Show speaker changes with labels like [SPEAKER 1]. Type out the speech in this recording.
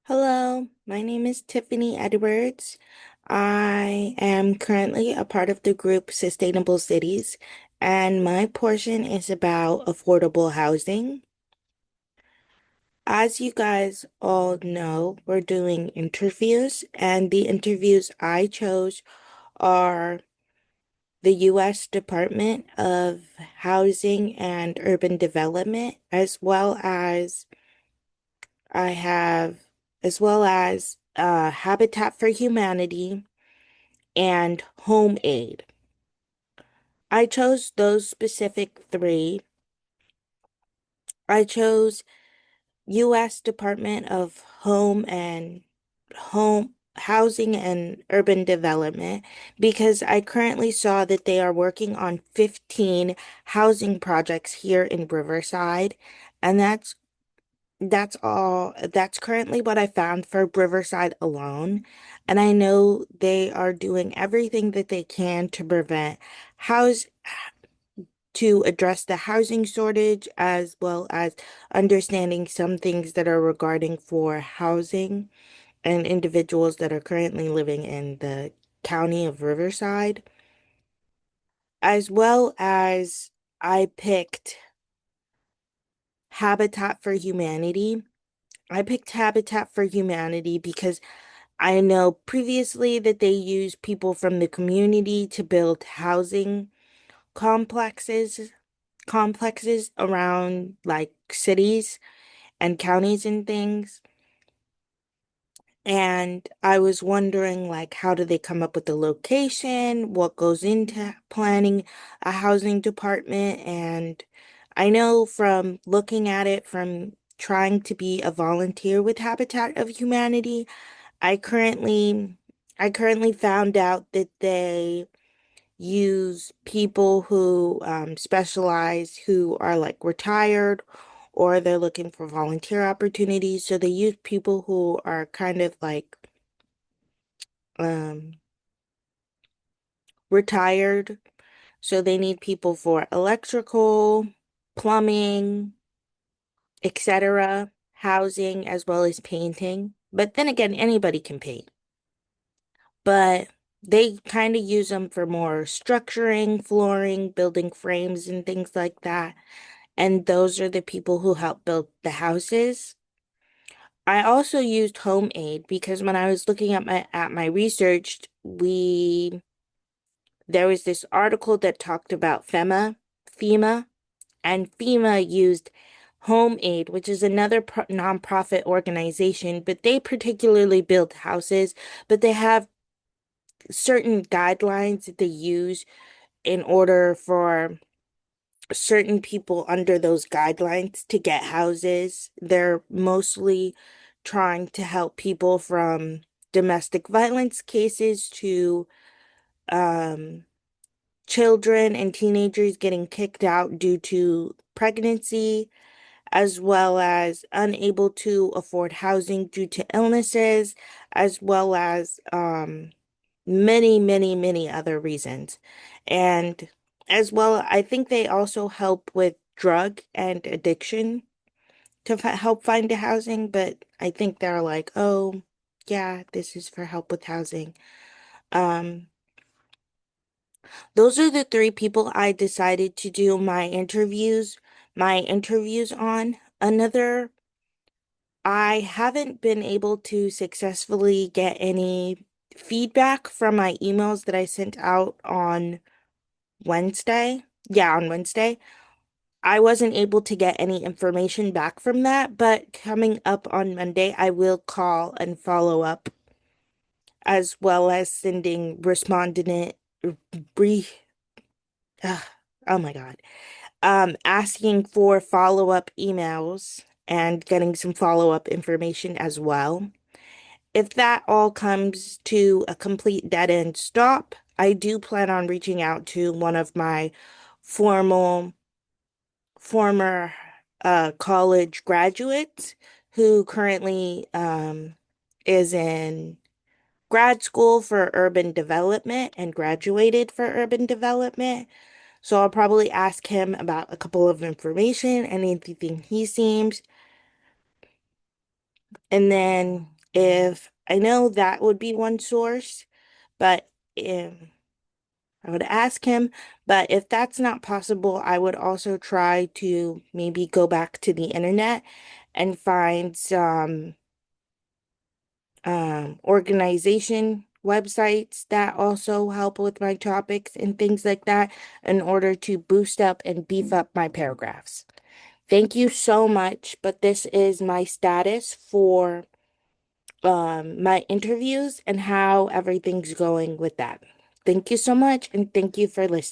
[SPEAKER 1] Hello, my name is Tiffany Edwards. I am currently a part of the group Sustainable Cities, and my portion is about affordable housing. As you guys all know, we're doing interviews, and the interviews I chose are the U.S. Department of Housing and Urban Development, I have, as well as Habitat for Humanity and Home Aid. I chose those specific three. I chose U.S. Department of Home Housing and Urban Development because I currently saw that they are working on 15 housing projects here in Riverside, and that's currently what I found for Riverside alone. And I know they are doing everything that they can to house to address the housing shortage as well as understanding some things that are regarding for housing and individuals that are currently living in the county of Riverside, as well as I picked Habitat for Humanity. I picked Habitat for Humanity because I know previously that they use people from the community to build housing complexes complexes around like cities and counties and things. And I was wondering like how do they come up with the location? What goes into planning a housing department? And I know from looking at it from trying to be a volunteer with Habitat of Humanity, I currently I currently found out that they use people who specialize who are like retired or they're looking for volunteer opportunities. So they use people who are kind of like um retired. So they need people for electrical, plumbing, etc., housing, as well as painting. But then again, anybody can paint. But they kind of use them for more structuring, flooring, building frames, and things like that. And those are the people who help build the houses. I also used Home Aid because when I was looking at my research, we there was this article that talked about FEMA, and FEMA used Home Aid, which is another nonprofit organization, but they particularly build houses, but they have certain guidelines that they use in order for certain people under those guidelines to get houses. They're mostly trying to help people from domestic violence cases to um, children and teenagers getting kicked out due to pregnancy, as well as unable to afford housing due to illnesses, as well as many, many, many other reasons. And as well, I think they also help with drug and addiction to help find a housing, but I think they're like, oh, yeah, this is for help with housing. Um, those are the three people I decided to do my interviews on. I haven't been able to successfully get any feedback from my emails that I sent out on Wednesday. Yeah, on Wednesday. I wasn't able to get any information back from that, but coming up on Monday, I will call and follow up as well as sending respondent brief. ugh, oh my God. Asking for follow-up emails and getting some follow-up information as well. If that all comes to a complete dead end stop, I do plan on reaching out to one of my formal former college graduates who currently is in grad school for urban development and graduated for urban development. So I'll probably ask him about a couple of information, anything he seems, and then If I know that would be one source, but I would ask him. But if that's not possible, I would also try to maybe go back to the internet and find some organization websites that also help with my topics and things like that in order to boost up and beef up my paragraphs. Thank you so much, but this is my status for my interviews and how everything's going with that. Thank you so much, and thank you for listening.